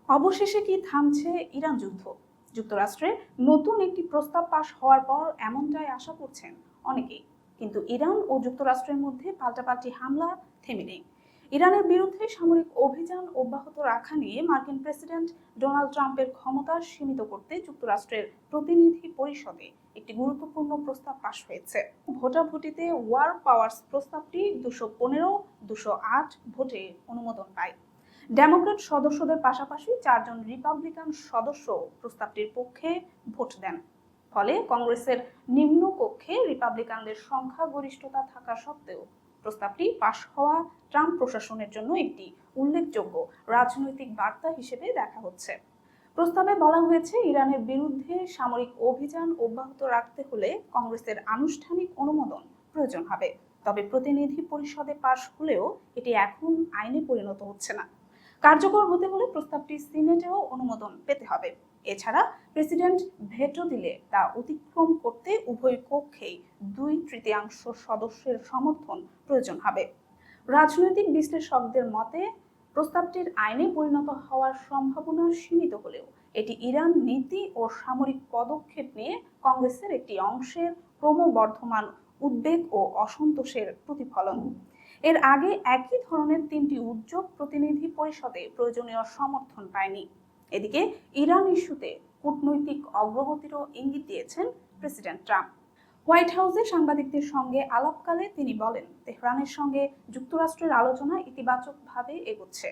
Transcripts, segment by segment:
অবশেষে কি থামছে ইরান যুদ্ধ? যুক্তরাষ্ট্রে নতুন একটি প্রস্তাব পাশ হওয়ার পর এমনটাই আশা করছেন অনেকেই। কিন্তু ইরান ও যুক্তরাষ্ট্রের মধ্যে পাল্টাপাল্টি হামলা থেমে নেই। ইরানের বিরুদ্ধে সামরিক অভিযান অব্যাহত রাখা নিয়ে মার্কিন প্রেসিডেন্ট ডোনাল্ড ট্রাম্পের ক্ষমতা সীমিত করতে যুক্তরাষ্ট্রের প্রতিনিধি পরিষদে একটি গুরুত্বপূর্ণ প্রস্তাব পাশ হয়েছে। ভোটাভুটিতে ওয়ার পাওয়ার্স প্রস্তাবটি 215-208 ভোটে অনুমোদন পায়। ডেমোক্র্যাট সদস্যদের পাশাপাশি 4 জন রিপাবলিকান সদস্য প্রস্তাবটির পক্ষে ভোট দেন। ফলে কংগ্রেসের নিম্ন কক্ষে রিপাবলিকানদের সংখ্যাগরিষ্ঠতা থাকা সত্ত্বেও প্রস্তাবটি পাশ হওয়া ট্রাম্প প্রশাসনের জন্য একটি উল্লেখযোগ্য রাজনৈতিক বার্তা হিসেবে দেখা হচ্ছে। প্রস্তাবে বলা হয়েছে, ইরানের বিরুদ্ধে সামরিক অভিযান অব্যাহত রাখতে হলে কংগ্রেসের আনুষ্ঠানিক অনুমোদন প্রয়োজন হবে। তবে প্রতিনিধি পরিষদে পাশ হলেও এটি এখন আইনে পরিণত হচ্ছে না। কার্যকর হতে হলে প্রস্তাবটি সিনেটেও অনুমোদন পেতে হবে। এছাড়া প্রেসিডেন্ট ভেটো দিলে তা অতিক্রম করতে উভয় কক্ষেই 2/3 সদস্যের সমর্থন প্রয়োজন হবে। রাজনৈতিক বিশ্লেষকদের মতে প্রস্তাবটির আইনে পরিণত হওয়ার সম্ভাবনা সীমিত হলেও এটি ইরান নীতি ও সামরিক পদক্ষেপ নিয়ে কংগ্রেসের একটি অংশের ক্রমবর্ধমান উদ্বেগ ও অসন্তোষের প্রতিফলন। এর আগে একই ধরনের 3টি উদ্যোগ প্রতিনিধি পরিষদে প্রয়োজনীয় সমর্থন পায়নি। এদিকে ইরান ইস্যুতে কূটনৈতিক অগ্রগতিরও ইঙ্গিত দিয়েছেন প্রেসিডেন্ট ট্রাম্প। হোয়াইট হাউসে সাংবাদিকদের সঙ্গে আলাপকালে তিনি বলেন, তেহরানের সঙ্গে যুক্তরাষ্ট্রের আলোচনা ইতিবাচকভাবে এগোচ্ছে।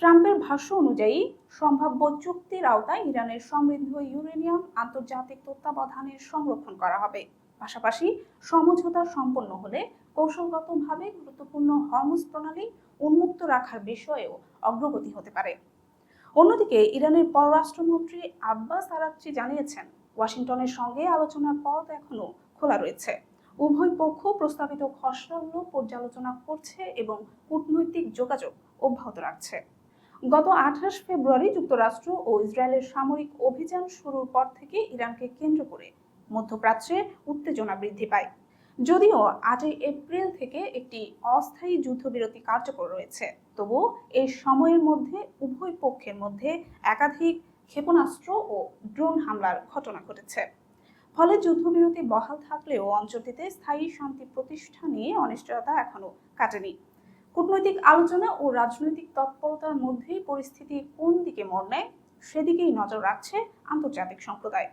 ট্রাম্পের ভাষ্য অনুযায়ী সম্ভাব্য চুক্তির আওতায় ইরানের সমৃদ্ধ ইউরেনিয়াম আন্তর্জাতিক তত্ত্বাবধানে সংরক্ষণ করা হবে। পাশাপাশি সমঝোতা সম্পন্ন হলে কৌশলগতভাবে গুরুত্বপূর্ণ হরমুজ প্রণালী উন্মুক্ত রাখার বিষয়েও অগ্রগতি হতে পারে। অন্যদিকে ইরানের পররাষ্ট্রমন্ত্রী আব্বাস আরাগচি জানিয়েছেন, ওয়াশিংটনের সঙ্গে আলোচনার পথ এখনো খোলা রয়েছে। উভয় পক্ষ প্রস্তাবিত খসড়াগুলো পর্যালোচনা করছে এবং কূটনৈতিক যোগাযোগ অব্যাহত রাখছে। গত 28 ফেব্রুয়ারি যুক্তরাষ্ট্র ও ইসরায়েলের সামরিক অভিযান শুরুর পর থেকে ইরানকে কেন্দ্র করে মধ্যপ্রাচ্যে উত্তেজনা বৃদ্ধি পায়। যদিও 8 এপ্রিল থেকে একটি অস্থায়ী যুদ্ধবিরতি কার্যকর রয়েছে, তবুও এই সময়ের মধ্যে উভয় পক্ষের মধ্যে একাধিক ক্ষেপণাস্ত্র ও ড্রোন হামলার ঘটনা ঘটেছে। ফলে যুদ্ধবিরতি বহাল থাকলেও অঞ্চলটিতে স্থায়ী শান্তি প্রতিষ্ঠা নিয়ে অনিশ্চয়তা এখনো কাটেনি। কূটনৈতিক আলোচনা ও রাজনৈতিক তৎপরতার মধ্যেই পরিস্থিতি কোন দিকে মোড় নেয় সেদিকেই নজর রাখছে আন্তর্জাতিক সম্প্রদায়।